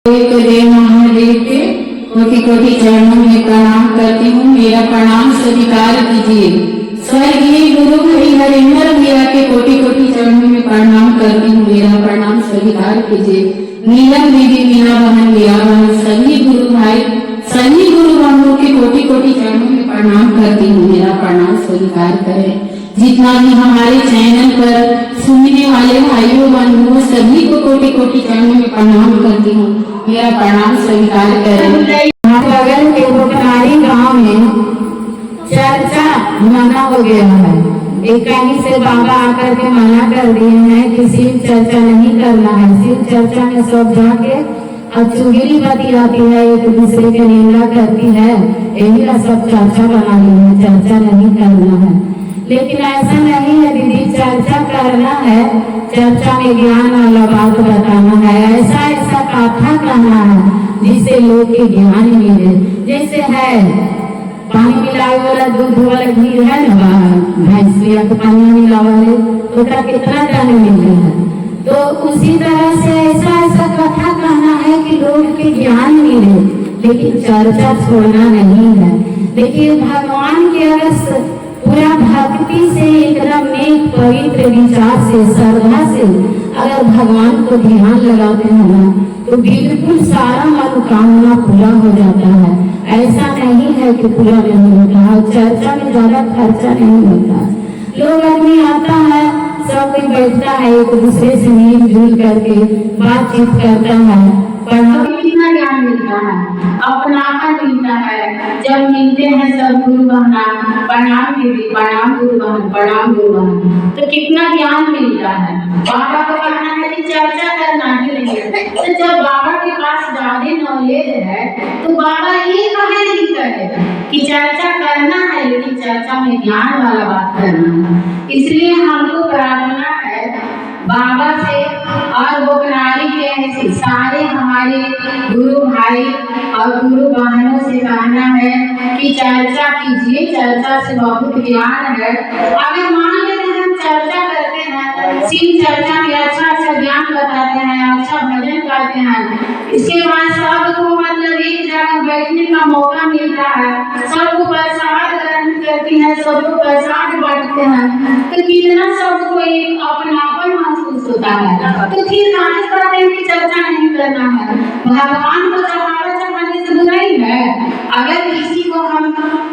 एक देव महादेव के कोटि कोटि चरणों में प्रणाम करती हूँ। मेरा प्रणाम स्वीकार कीजिए। स्वर्गीय गुरु हरिहरेंद्र भैया के कोटि कोटि चरणों में प्रणाम करती हूँ। मेरा प्रणाम स्वीकार कीजिए। नीलम दीदी, मीना बहन, लिया बहन, सभी गुरु भाई, सभी गुरु बहनों के कोटि कोटि चरणों में प्रणाम करती हूँ। मेरा प्रणाम स्वीकार करें। जितना भी हमारे चैनल पर सुनने वाले भाइयों बंधुओं सभी को कोटि कोटि चरणों में प्रणाम करती हूँ। मेरा प्रणाम स्वीकार करें। बगल के बुकनारी गांव में चर्चा मना हो गया है। एक कहीं से बाबा आकर के मना कर दिए हैं कि शिव चर्चा नहीं करना है। शिव चर्चा में सब जाके और चुगली बतियाती है, एक दूसरे की निंदा करती है। यही सब चर्चा बना ली है, चर्चा नहीं करना है। लेकिन ऐसा नहीं है दीदी, चर्चा करना है। चर्चा में ज्ञान वाला बात बताना है, ऐसा ऐसा कथा कहना है जिससे लोग के ज्ञान मिले। जैसे है पानी मिलावे वाला, दूध वाला घी है ना, भैंसिया को पानी मिलावे वाले तो कितना टन मिलते हैं। तो उसी तरह से ऐसा ऐसा कथा कहना है कि लोग के ज्ञान मिले, लेकिन चर्चा छोड़ना नहीं है। देखिए, भगवान के अगर पूरा भक्ति से एकदम एक पवित्र विचार से श्रद्धा से अगर भगवान को ध्यान लगाते हैं ना, तो बिल्कुल सारा मनोकामना पूरा हो जाता है। ऐसा नहीं है कि पूरा नहीं होता है। चर्चा में ज्यादा खर्चा नहीं होता। लोग आदमी आता है, सब कोई बैठता है, एक दूसरे से मिलजुल करके बातचीत करता है, पढ़ा कितना ज्ञान मिलता है, अपनापन मिलता है। जब मिलते हैं सब गुरु बहना, प्रणाम दीदी, प्रणाम गुरु बहन, प्रणाम गुरु बहन, तो कितना ज्ञान मिलता है। बाबा को कहना है कि चर्चा करना ही नहीं है। तो जब बाबा के पास ज्यादा नॉलेज है तो बाबा ये कहे नहीं करे कि चर्चा करना है, लेकिन चर्चा में ज्ञान वाला बात करना है। इसलिए हमको प्रार्थना है बाबा से और बुकनारी के सारे हमारे गुरु भाई और गुरु बहनों से कहना है कि चर्चा कीजिए। चर्चा से बहुत ज्ञान है। अगर मान लेते हैं हम चर्चा करते हैं, शिव चर्चा में अच्छा अच्छा ज्ञान बताते हैं, अच्छा भजन गाते हैं, इसके बाद सबको मतलब एक जगह बैठने का मौका मिलता है, सबको प्रसाद ग्रहण करती है, सबको प्रसाद बांटते हैं, तो कितना सबको एक अपनापन महसूस होता है। तो फिर काहे कहते हैं कि चर्चा नहीं करना है। भगवान को चढ़ावा चढ़ाने से बुराई है। अगर किसी को हम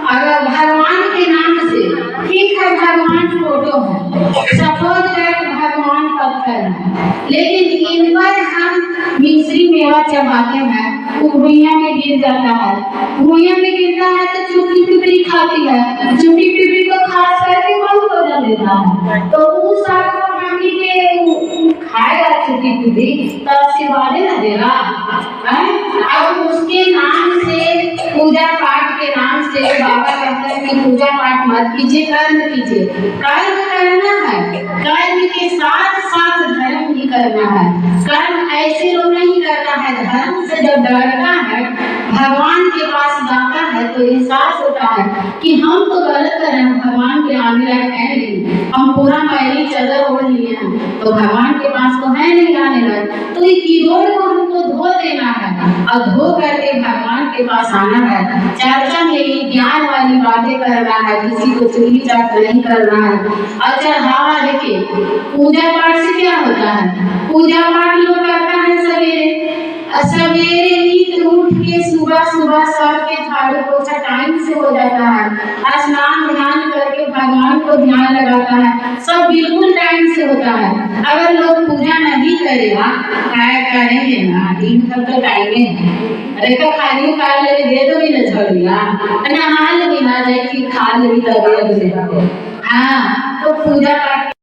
अगर भगवान के नाम से, ठीक है भगवान फोटो है, सपोज दैट भगवान पत्थर है, लेकिन इन पर हम मिश्री मेवा चढ़ाते हैं, वो भुइयां में गिर जाता है। भुइयां में गिरता है तो चुपड़ी पिपड़ी खाती है, चुपड़ी पिपड़ी को खास करके कौन बदल देता है, तो उस साग को हामी के खाएगा चुपड़ी पिपड़ी, तो आशीर्वाद न देगा। अब उसके नाम से, पूजा पाठ के नाम से बाबा कहते हैं कि पूजा पाठ मत कीजिए, कर्म कीजिए। कर्म करना है, कर्म के साथ साथ धर्म भी करना है। कर्म ऐसे लोग नहीं करता है, धर्म से जब डरता है, भगवान के पास जाता है तो एहसास होता है कि हम तो गलत कर रहे हैं, भगवान के आने लायक है नहीं, हम पूरा मैली चादर ओढ़ लिए हैं, तो भगवान के पास तो है नहीं आने लायक। तो ये कीबोर्ड को हमको धो देना है और धो करके भगवान के पास आना है। चर्चा में ये ज्ञान वाली बातें करना है, किसी को चुगली चाट नहीं करना है। और चढ़ावा देखिए, पूजा पाठ से क्या होता है, पूजा पाठ लोग करता है सवेरे, सवेरे नींद उठ के सुबह सुबह सबके झाड़ू पोछा टाइम से हो जाता है, स्नान ध्यान करके भगवान को ध्यान लगाता है, सब बिल्कुल टाइम से होता है। अगर लोग पूजा नहीं करेगा, करेंगे ना, दिन भर तो टाइम है, अरे का खाली काल ले दे दो भी न छोड़िया, नहा ले ना जाए कि खा ले भी तब। हाँ, तो पूजा पाठ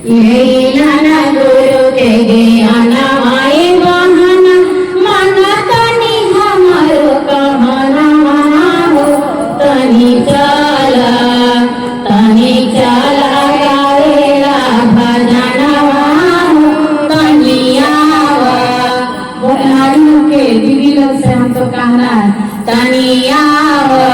नाना गुरु के ज्ञान आए वाहन, मन तनि हमरो कहना हो, तनि चला गावेला भजन हो, तनि आवा। बुकनारियों के दीदी लोग से हमको कहना है, तनि आवा